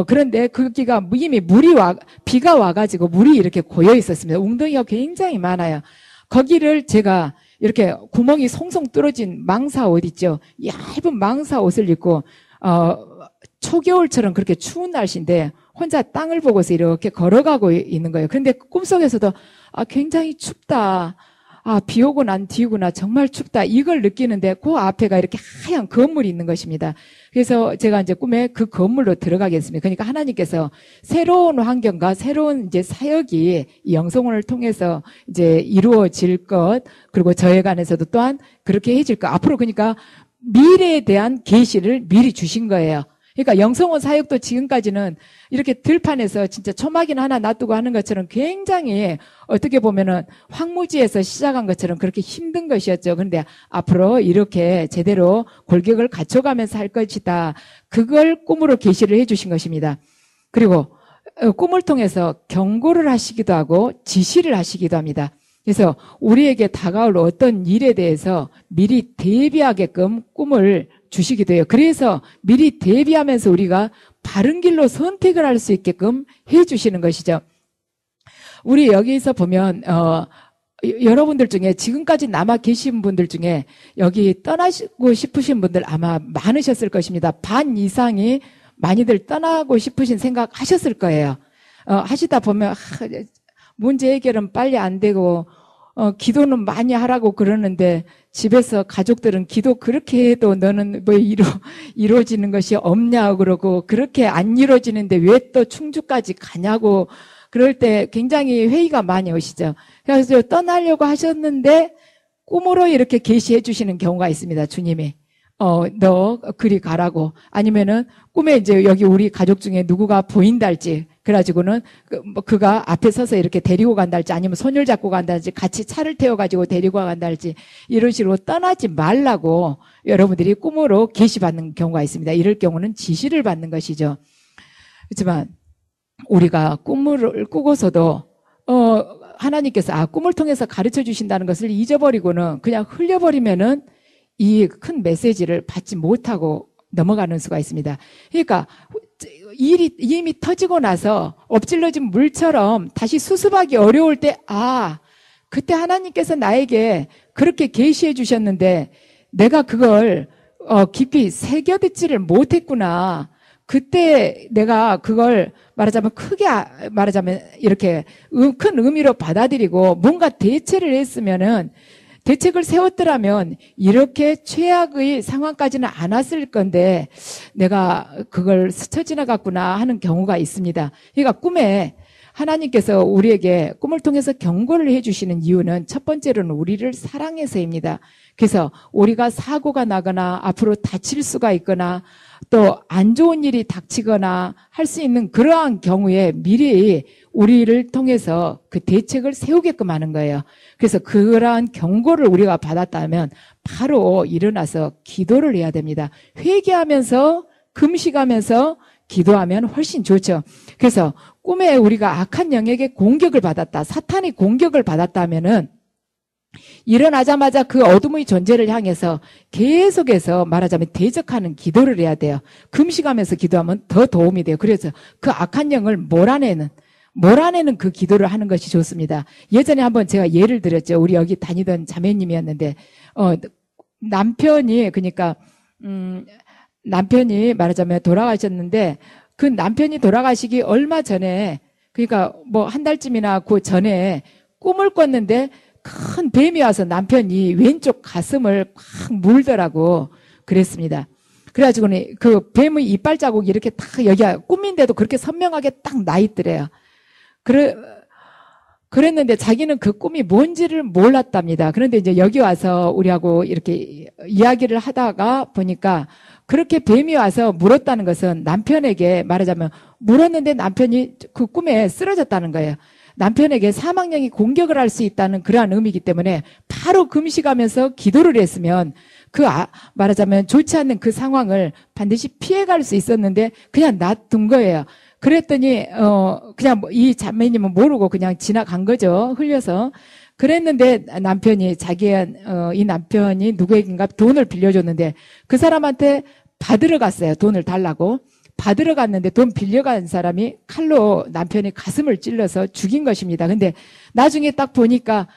그런데 거기가 이미 비가 와가지고 물이 이렇게 고여 있었습니다. 웅덩이가 굉장히 많아요. 거기를 제가 이렇게 구멍이 송송 뚫어진 망사 옷 있죠. 얇은 망사 옷을 입고, 초겨울처럼 그렇게 추운 날씨인데 혼자 땅을 보고서 이렇게 걸어가고 있는 거예요. 그런데 꿈속에서도 굉장히 춥다. 비 오고 난 뒤구나. 정말 춥다. 이걸 느끼는데 그 앞에가 이렇게 하얀 건물이 있는 것입니다. 그래서 제가 이제 꿈에 그 건물로 들어가겠습니다. 그러니까 하나님께서 새로운 환경과 새로운 이제 사역이 이 영성원을 통해서 이제 이루어질 것, 그리고 저에 관해서도 또한 그렇게 해질 것. 앞으로 그러니까 미래에 대한 계시를 미리 주신 거예요. 그러니까 영성원 사역도 지금까지는 이렇게 들판에서 진짜 초막이나 하나 놔두고 하는 것처럼 굉장히 어떻게 보면은 황무지에서 시작한 것처럼 그렇게 힘든 것이었죠. 그런데 앞으로 이렇게 제대로 골격을 갖춰가면서 할 것이다. 그걸 꿈으로 계시를 해주신 것입니다. 그리고 꿈을 통해서 경고를 하시기도 하고 지시를 하시기도 합니다. 그래서 우리에게 다가올 어떤 일에 대해서 미리 대비하게끔 꿈을 주시기도 해요. 그래서 미리 대비하면서 우리가 바른 길로 선택을 할 수 있게끔 해주시는 것이죠. 우리 여기서 보면 여러분들 중에 지금까지 남아 계신 분들 중에 여기 떠나고 싶으신 분들 아마 많으셨을 것입니다. 반 이상이 많이들 떠나고 싶으신 생각 하셨을 거예요. 하시다 보면 문제 해결은 빨리 안 되고 기도는 많이 하라고 그러는데 집에서 가족들은 기도 그렇게 해도 너는 뭐 이루어지는 것이 없냐고 그러고 그렇게 안 이루어지는데 왜 또 충주까지 가냐고 그럴 때 굉장히 회의가 많이 오시죠. 그래서 떠나려고 하셨는데 꿈으로 이렇게 계시해 주시는 경우가 있습니다. 주님이. 너 그리 가라고. 아니면은 꿈에 이제 여기 우리 가족 중에 누구가 보인다 할지 그래가지고는 그가 앞에 서서 이렇게 데리고 간다 할지 아니면 손을 잡고 간다 할지 같이 차를 태워가지고 데리고 간다 할지 이런 식으로 떠나지 말라고 여러분들이 꿈으로 계시받는 경우가 있습니다. 이럴 경우는 지시를 받는 것이죠. 그렇지만 우리가 꿈을 꾸고서도 하나님께서 꿈을 통해서 가르쳐 주신다는 것을 잊어버리고는 그냥 흘려버리면은 이 큰 메시지를 받지 못하고 넘어가는 수가 있습니다. 그러니까 일이 이미 터지고 나서 엎질러진 물처럼 다시 수습하기 어려울 때 그때 하나님께서 나에게 그렇게 계시해 주셨는데 내가 그걸 깊이 새겨듣지를 못했구나. 그때 내가 그걸 말하자면 크게 말하자면 이렇게 큰 의미로 받아들이고 뭔가 대처를 했으면은 대책을 세웠더라면 이렇게 최악의 상황까지는 안 왔을 건데 내가 그걸 스쳐 지나갔구나 하는 경우가 있습니다. 그러니까 꿈에 하나님께서 우리에게 꿈을 통해서 경고를 해주시는 이유는 첫 번째로는 우리를 사랑해서입니다. 그래서 우리가 사고가 나거나 앞으로 다칠 수가 있거나 또 안 좋은 일이 닥치거나 할 수 있는 그러한 경우에 미리 우리를 통해서 그 대책을 세우게끔 하는 거예요. 그래서 그러한 경고를 우리가 받았다면 바로 일어나서 기도를 해야 됩니다. 회개하면서 금식하면서 기도하면 훨씬 좋죠. 그래서 꿈에 우리가 악한 영역의 공격을 받았다, 사탄의 공격을 받았다면은 일어나자마자 그 어둠의 존재를 향해서 계속해서 말하자면 대적하는 기도를 해야 돼요. 금식하면서 기도하면 더 도움이 돼요. 그래서 그 악한 영을 몰아내는 그 기도를 하는 것이 좋습니다. 예전에 한번 제가 예를 들었죠. 우리 여기 다니던 자매님이었는데 남편이 그러니까 남편이 말하자면 돌아가셨는데 그 남편이 돌아가시기 얼마 전에 그러니까 뭐 한 달쯤이나 그 전에 꿈을 꿨는데 큰 뱀이 와서 남편이 왼쪽 가슴을 팍 물더라고 그랬습니다. 그래가지고 그 뱀의 이빨 자국이 이렇게 딱 여기가 꿈인데도 그렇게 선명하게 딱 나 있더래요. 그랬는데 자기는 그 꿈이 뭔지를 몰랐답니다. 그런데 이제 여기 와서 우리하고 이렇게 이야기를 하다가 보니까 그렇게 뱀이 와서 물었다는 것은 남편에게 말하자면 물었는데 남편이 그 꿈에 쓰러졌다는 거예요. 남편에게 사망령이 공격을 할 수 있다는 그러한 의미이기 때문에 바로 금식하면서 기도를 했으면 말하자면 좋지 않는 그 상황을 반드시 피해갈 수 있었는데 그냥 놔둔 거예요. 그랬더니 그냥 이 자매님은 모르고 그냥 지나간 거죠. 흘려서. 그랬는데 남편이 이 남편이 누구에겐가 돈을 빌려줬는데 그 사람한테 받으러 갔어요. 돈을 달라고. 받으러 갔는데 돈 빌려간 사람이 칼로 남편의 가슴을 찔러서 죽인 것입니다. 근데 나중에 딱 보니까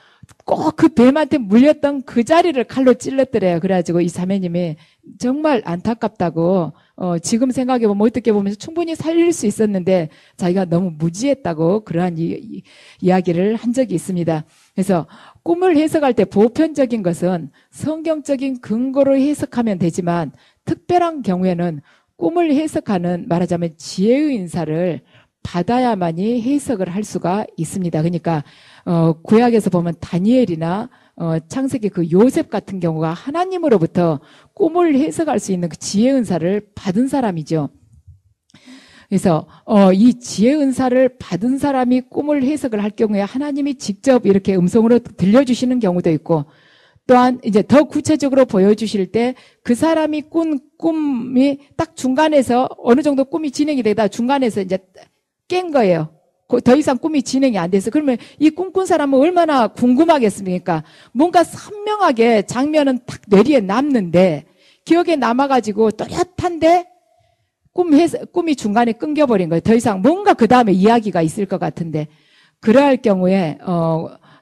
꼭 그 뱀한테 물렸던 그 자리를 칼로 찔렀더래요. 그래가지고 이 자매님이 정말 안타깝다고 지금 생각해보면 어떻게 보면 충분히 살릴 수 있었는데 자기가 너무 무지했다고 그러한 이야기를 한 적이 있습니다. 그래서 꿈을 해석할 때 보편적인 것은 성경적인 근거로 해석하면 되지만 특별한 경우에는 꿈을 해석하는 말하자면 지혜의 인사를 받아야만이 해석을 할 수가 있습니다. 그러니까 구약에서 보면 다니엘이나 창세기 그 요셉 같은 경우가 하나님으로부터 꿈을 해석할 수 있는 그 지혜 은사를 받은 사람이죠. 그래서 이 지혜 은사를 받은 사람이 꿈을 해석을 할 경우에 하나님이 직접 이렇게 음성으로 들려주시는 경우도 있고 또한 이제 더 구체적으로 보여주실 때 그 사람이 꾼 꿈이 딱 중간에서 어느 정도 꿈이 진행이 되다 중간에서 이제 깬 거예요. 더 이상 꿈이 진행이 안 돼서 그러면 이 꿈꾼 사람은 얼마나 궁금하겠습니까? 뭔가 선명하게 장면은 딱 뇌리에 남는데 기억에 남아가지고 또렷한데 꿈이 중간에 끊겨버린 거예요. 더 이상 뭔가 그 다음에 이야기가 있을 것 같은데 그러할 경우에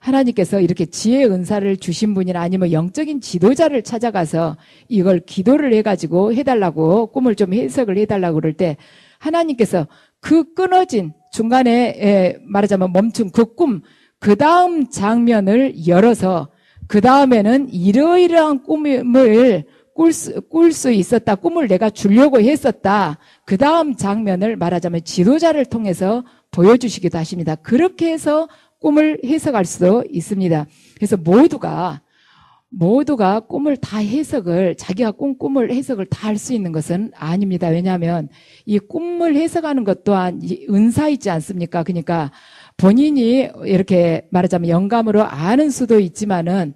하나님께서 이렇게 지혜의 은사를 주신 분이나 아니면 영적인 지도자를 찾아가서 이걸 기도를 해가지고 해달라고 꿈을 좀 해석을 해달라고 그럴 때 하나님께서 그 끊어진 중간에 말하자면 멈춘 그 꿈, 그 다음 장면을 열어서 그 다음에는 이러이러한 꿈을 꿀 수 있었다. 꿈을 내가 주려고 했었다. 그 다음 장면을 말하자면 지도자를 통해서 보여주시기도 하십니다. 그렇게 해서 꿈을 해석할 수도 있습니다. 그래서 모두가 꿈을 다 자기가 꾼 꿈을 해석을 다 할 수 있는 것은 아닙니다. 왜냐하면 이 꿈을 해석하는 것 또한 은사이지 않습니까? 그러니까 본인이 이렇게 말하자면 영감으로 아는 수도 있지만은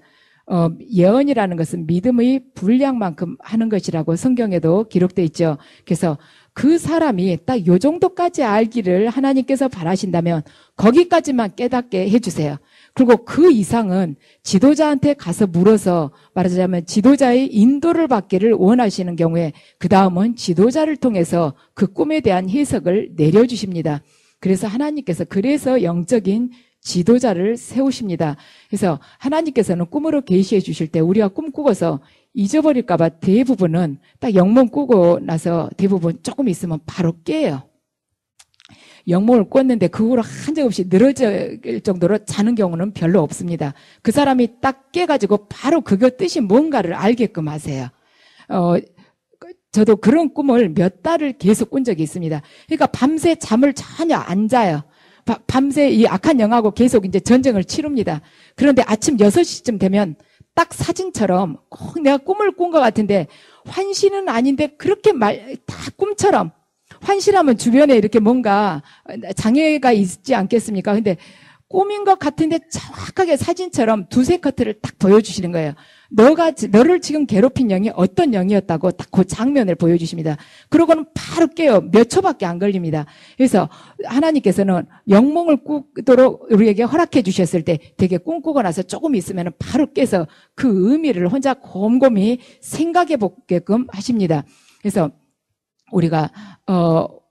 예언이라는 것은 믿음의 분량만큼 하는 것이라고 성경에도 기록되어 있죠. 그래서 그 사람이 딱 요 정도까지 알기를 하나님께서 바라신다면 거기까지만 깨닫게 해주세요. 그리고 그 이상은 지도자한테 가서 물어서 말하자면 지도자의 인도를 받기를 원하시는 경우에 그 다음은 지도자를 통해서 그 꿈에 대한 해석을 내려주십니다. 그래서 하나님께서 그래서 영적인 지도자를 세우십니다. 그래서 하나님께서는 꿈으로 계시해 주실 때 우리가 꿈꾸고서 잊어버릴까봐 대부분은 딱 영몽 꾸고 나서 대부분 조금 있으면 바로 깨요. 영몽을 꿨는데 그 후로 한적없이 늘어질 정도로 자는 경우는 별로 없습니다. 그 사람이 딱 깨가지고 바로 그거 뜻이 뭔가를 알게끔 하세요. 저도 그런 꿈을 몇 달을 계속 꾼 적이 있습니다. 그러니까 밤새 잠을 전혀 안 자요. 밤새 이 악한 영하고 계속 이제 전쟁을 치릅니다. 그런데 아침 6시쯤 되면 딱 사진처럼 꼭 내가 꿈을 꾼 것 같은데 환시는 아닌데 그렇게 다 꿈처럼 환시라면 주변에 이렇게 뭔가 장애가 있지 않겠습니까? 근데 꿈인 것 같은데 정확하게 사진처럼 두세 커트를 딱 보여주시는 거예요. 너를 지금 괴롭힌 영이 어떤 영이었다고 딱 그 장면을 보여주십니다. 그러고는 바로 깨요. 몇 초밖에 안 걸립니다. 그래서 하나님께서는 영몽을 꾸도록 우리에게 허락해 주셨을 때 되게 꿈꾸고 나서 조금 있으면 바로 깨서 그 의미를 혼자 곰곰이 생각해 보게끔 하십니다. 그래서 우리가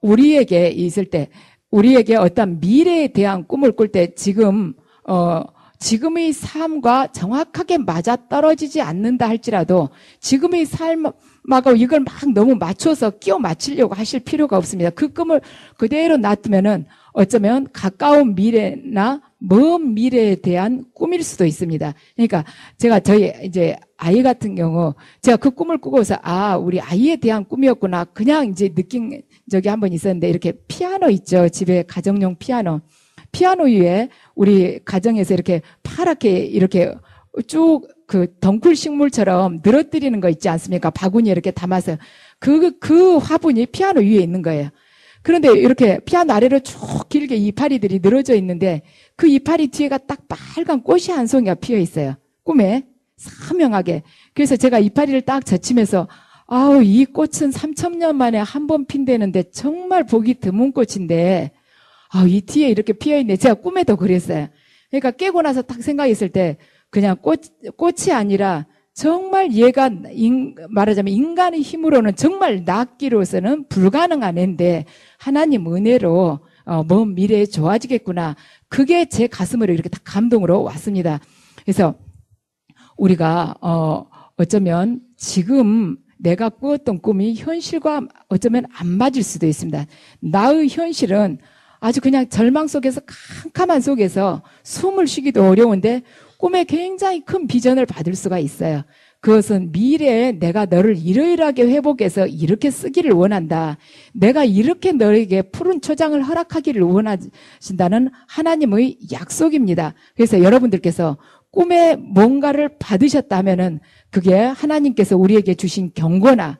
우리에게 있을 때 우리에게 어떤 미래에 대한 꿈을 꿀 때 지금의 삶과 정확하게 맞아떨어지지 않는다 할지라도 지금의 삶하고 이걸 막 너무 맞춰서 끼워 맞추려고 하실 필요가 없습니다. 그 꿈을 그대로 놔두면은 어쩌면 가까운 미래나 먼 미래에 대한 꿈일 수도 있습니다. 그러니까 제가 저희 이제 아이 같은 경우 제가 그 꿈을 꾸고서 우리 아이에 대한 꿈이었구나 그냥 이제 느낀 적이 한 번 있었는데 이렇게 피아노 있죠. 집에 가정용 피아노 위에 우리 가정에서 이렇게 파랗게 이렇게 쭉 그 덩쿨 식물처럼 늘어뜨리는 거 있지 않습니까? 바구니에 이렇게 담아서 그 화분이 피아노 위에 있는 거예요. 그런데 이렇게 피아노 아래로 쭉 길게 이파리들이 늘어져 있는데 그 이파리 뒤에가 딱 빨간 꽃이 한 송이가 피어 있어요. 꿈에 선명하게. 그래서 제가 이파리를 딱 젖히면서 이 꽃은 3,000년 만에 한 번 핀다는데 정말 보기 드문 꽃인데 이 뒤에 이렇게 피어있네. 제가 꿈에도 그랬어요. 그러니까 깨고 나서 딱 생각했을 때 그냥 꽃이 아니라 정말 얘가 말하자면 인간의 힘으로는 정말 낫기로서는 불가능한 애인데 하나님 은혜로 먼 미래에 좋아지겠구나. 그게 제 가슴으로 이렇게 딱 감동으로 왔습니다. 그래서 우리가 어쩌면 지금 내가 꾸었던 꿈이 현실과 어쩌면 안 맞을 수도 있습니다. 나의 현실은 아주 그냥 절망 속에서 캄캄한 속에서 숨을 쉬기도 어려운데 꿈에 굉장히 큰 비전을 받을 수가 있어요. 그것은 미래에 내가 너를 이러이러하게 회복해서 이렇게 쓰기를 원한다. 내가 이렇게 너에게 푸른 초장을 허락하기를 원하신다는 하나님의 약속입니다. 그래서 여러분들께서 꿈에 뭔가를 받으셨다면은 그게 하나님께서 우리에게 주신 경고나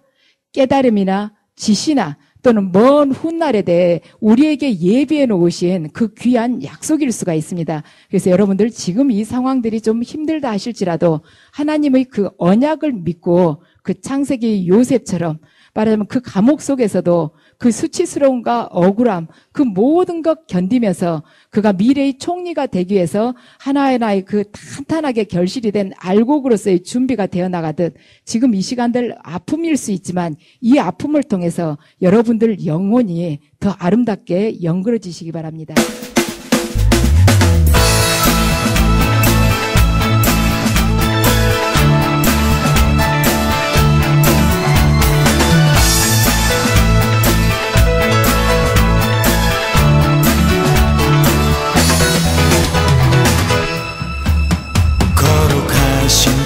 깨달음이나 지시나 또는 먼 훗날에 대해 우리에게 예비해 놓으신 그 귀한 약속일 수가 있습니다. 그래서 여러분들 지금 이 상황들이 좀 힘들다 하실지라도 하나님의 그 언약을 믿고 그 창세기 요셉처럼 말하자면 그 감옥 속에서도 그 수치스러움과 억울함 그 모든 것 견디면서 그가 미래의 총리가 되기 위해서 하나하나의 그 탄탄하게 결실이 된 알곡으로서의 준비가 되어 나가듯 지금 이 시간들 아픔일 수 있지만 이 아픔을 통해서 여러분들 영혼이 더 아름답게 연그러지시기 바랍니다.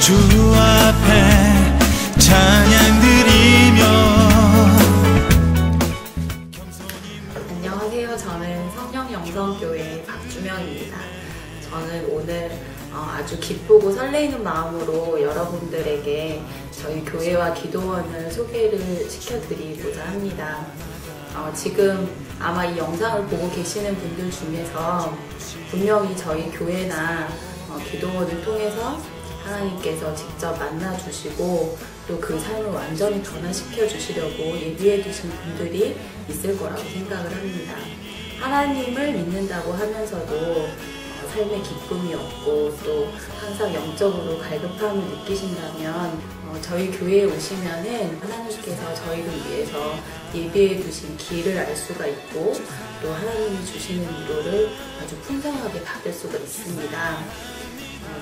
주 앞에 찬양 드리며 안녕하세요. 저는 성령영성교회 박주명입니다. 저는 오늘 아주 기쁘고 설레이는 마음으로 여러분들에게 저희 교회와 기도원을 소개를 시켜드리고자 합니다. 지금 아마 이 영상을 보고 계시는 분들 중에서 분명히 저희 교회나 기도원을 통해서 하나님께서 직접 만나주시고 또 그 삶을 완전히 변화시켜 주시려고 예비해 두신 분들이 있을 거라고 생각을 합니다. 하나님을 믿는다고 하면서도 삶의 기쁨이 없고 또 항상 영적으로 갈급함을 느끼신다면 저희 교회에 오시면은 하나님께서 저희를 위해서 예비해 두신 길을 알 수가 있고 또 하나님이 주시는 위로를 아주 풍성하게 받을 수가 있습니다.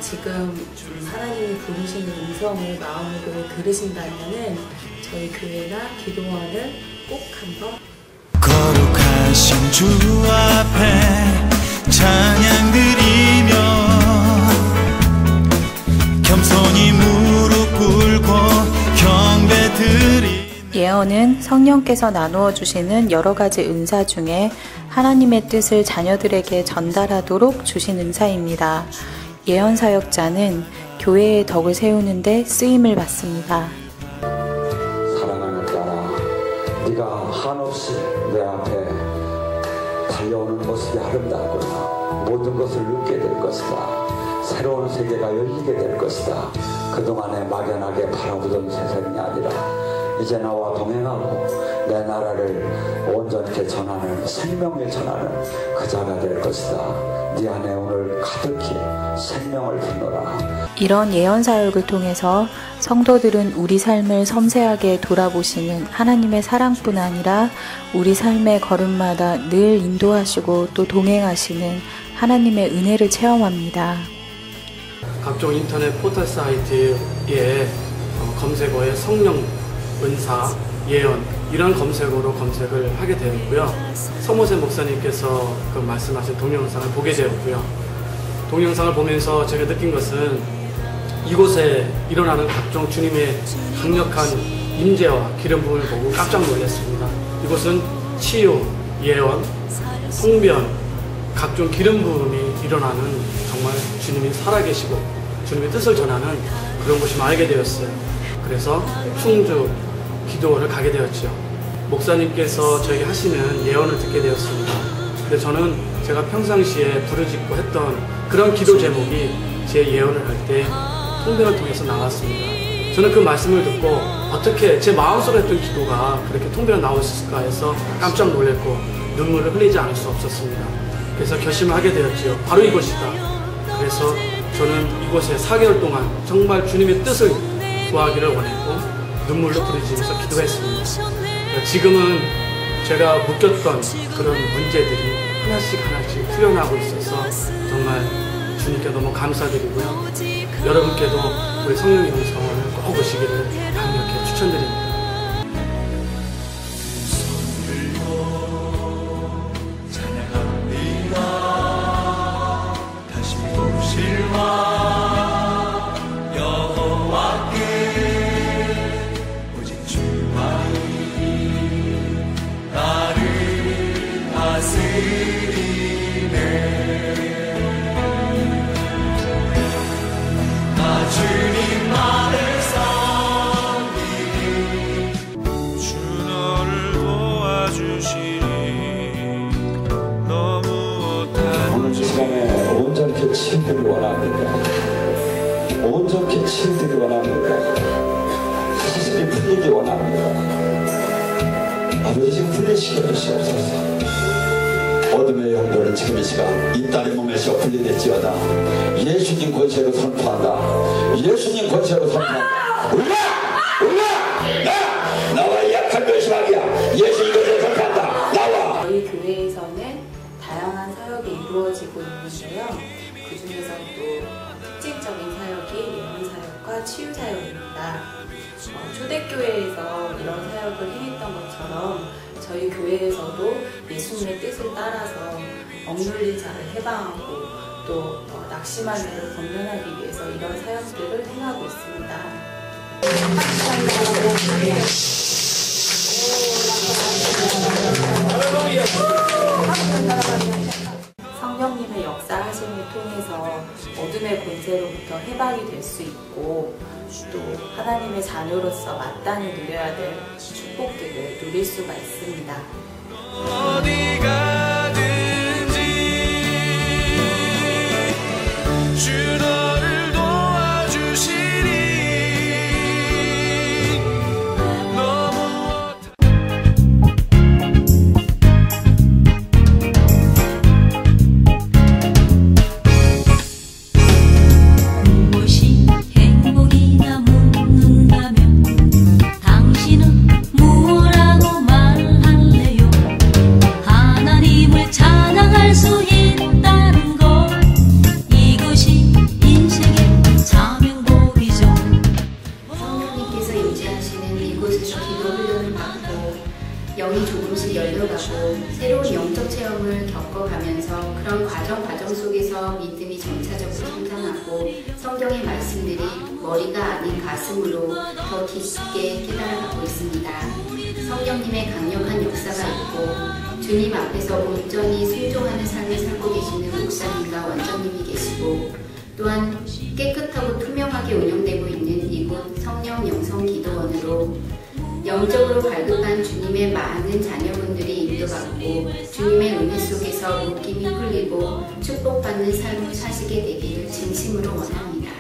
지금 하나님이 부르시는 음성을 마음으로 들으신다면은 저희 교회나 기도원을 꼭 한번 거룩하신 주 앞에 찬양 드리며 겸손히 무릎 꿇고 경배 드리. 예언은 성령께서 나누어 주시는 여러 가지 은사 중에 하나님의 뜻을 자녀들에게 전달하도록 주신 은사입니다. 예언 사역자는 교회의 덕을 세우는 데 쓰임을 받습니다. 사랑하는 딸아, 네가 한없이 내 앞에 달려오는 모습이 아름답구나. 모든 것을 느끼게 될 것이다. 새로운 세계가 열리게 될 것이다. 그동안에 막연하게 바라보던 세상이 아니라 이제 나와 동행하고 내 나라를 온전히 전하는, 생명을 전하는 그 자가 될 것이다. 네 안에 오늘 가득히 생명을 품노라. 이런 예언 사역을 통해서 성도들은 우리 삶을 섬세하게 돌아보시는 하나님의 사랑뿐 아니라 우리 삶의 걸음마다 늘 인도하시고 또 동행하시는 하나님의 은혜를 체험합니다. 각종 인터넷 포털 사이트에 검색어에 성령, 은사, 예언 이런 검색어로 검색을 하게 되었고요. 서모세 목사님께서 그 말씀하신 동영상을 보게 되었고요. 동영상을 보면서 제가 느낀 것은 이곳에 일어나는 각종 주님의 강력한 임재와 기름 부음을 보고 깜짝 놀랐습니다. 이곳은 치유, 예언, 통변, 각종 기름 부음이 일어나는 정말 주님이 살아계시고 주님의 뜻을 전하는 그런 곳임을 알게 되었어요. 그래서 충주 기도원을 가게 되었죠. 목사님께서 저에게 하시는 예언을 듣게 되었습니다. 근데 저는 제가 평상시에 부르짖고 했던 그런 기도 제목이 제 예언을 할 때 통변을 통해서 나왔습니다. 저는 그 말씀을 듣고 어떻게 제 마음속에 했던 기도가 그렇게 통변을 나올 수 있을까 해서 깜짝 놀랐고 눈물을 흘리지 않을 수 없었습니다. 그래서 결심을 하게 되었지요. 바로 이곳이다. 그래서 저는 이곳에 4개월 동안 정말 주님의 뜻을 구하기를 원했고 눈물로 부르짖으면서 기도했습니다. 지금은 제가 묶였던 그런 문제들이 하나씩 풀려나고 있어서 정말 주님께 너무 감사드리고요. 여러분께도 우리 성령의 음성을 꼭 오시기를 강력히 추천드립니다. 오늘 시간에 온전히 치유되기 원합니다. 온전히 치유되기 원합니다. 사실이 풀리기 원합니다. 아버지 지금 풀리시게 주시옵소서. 어둠의 영들은 지금 이 시간 이 딸의 몸에서 분리될지어다. 예수님 권세로 선포한다. 예수님 권세로 선포한다. 올라! 나와 약한 결심하기야. 예수 이것을 선포한다. 나와! 저희 교회에서는 다양한 사역이 이루어지고 있는데요. 그 중에서도 특징적인 사역이 예언 사역과 치유 사역입니다. 초대교회에서 이런 사역을 행했던 것처럼 저희 교회에서도 예수님의 뜻을 따라서 억눌린 자를 해방하고 또 낙심한 자를 권면하기 위해서 이런 사역들을 행하고 있습니다. 성령님의 역사하심을 통해서 어둠의 권세로부터 해방이 될 수 있고 또 하나님의 자녀로서 마땅히 누려야 될 축복들을 누릴 수가 있습니다. 어디 가든지 주 너를 도와주시니 너무 무엇이 행복이냐 묻는다면 당신은 무엇라고 말할래요? 하나님 믿음이 점차적으로 성장하고 성경의 말씀들이 머리가 아닌 가슴으로 더 깊게 깨달아가고 있습니다. 성령님의 강력한 역사가 있고 주님 앞에서 온전히 순종하는 삶을 살고 계시는 목사님과 원장님이 계시고 또한 깨끗하고 투명하게 운영되고 있는 이곳 성령 영성 기도원으로 영적으로 갈급한 주님의 많은 자녀분들이 인도받고 주님의 은혜 속에서 묶임이 풀리고 축복받는 삶을 사시게 되기를 진심으로 원합니다.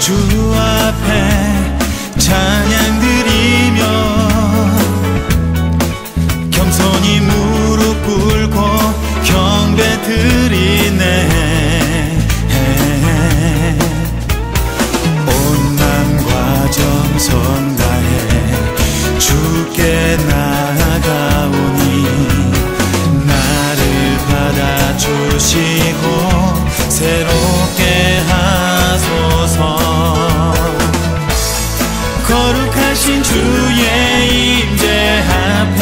주 앞에 찬양 드리며 겸손히 무릎 꿇고 경배 드리네. 온 맘과 정성 다해 주께 나아가오니 나를 받아주시고 새롭게 하소서. 거룩하신 주의 임재 앞에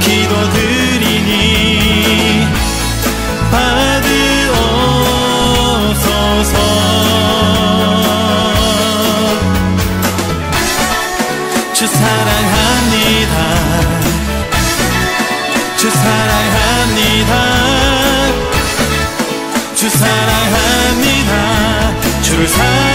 기도드리니 받으옵소서. 주 사랑합니다. 주 사랑합니다. 주 사랑합니다. 주를 사랑합니다.